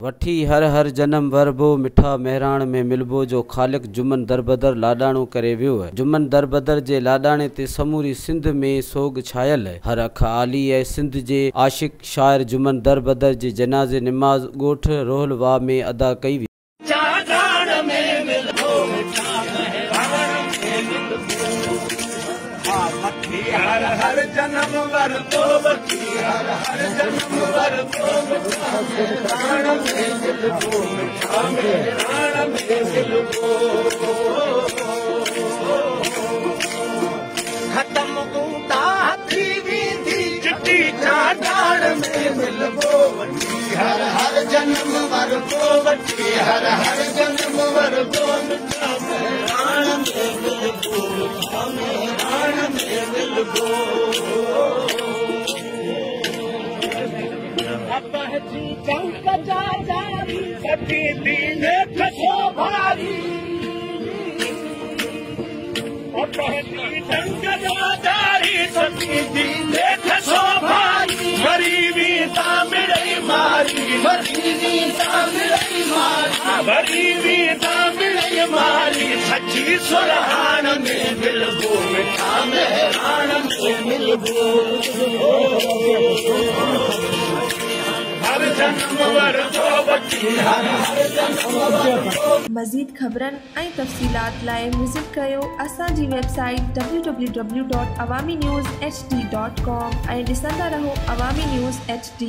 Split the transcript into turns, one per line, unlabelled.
वठी हर हर जन्म वरबो मिठा मेहरान में मिलबो जो ख़ालिक जुमन दरबदर लाडाणो करे वियो है। जुमन दरबदर जे लाडाणे ते समूरी सिंध में सोग छायल है। हर अख आली है सिंध जे आशिक शायर जुमन दरबदर जे जनाज़े निमाज़ गोठ रोहलवा में अदा कई हुई।
हर हर जन्म वरतो बची हर हर जन्म वरतो प्राण में मिलबो मिठा मेहरान में मिलबो खत्म बूंदा हथी वींदी चिट्ठी चाटाण में मिलबो हर हर जन्म वरतो बची हर हर जन्म वरतो मिठा मेहरान में मिलबो मिठा मेहरान में मिलबो अपहची चंक जारी सती दीने खसो भारी अपहची चंक जारी सती दीने खसो भारी गरीबी तामिड़ई मारी गरीबी तामिड़ई मारी गरीबी तामिड़ई मारी सच्ची सुरहान में मिलबो मिठा मेहरान में मिलबो
मज़ीद ख़बरनि ऐं तफ़सीलात लाइ विज़िट कयो असांजी वेबसाइट www.awamiNewsHD.com ऐं ॾिसंदा रहो अवामी न्यूज़ HD।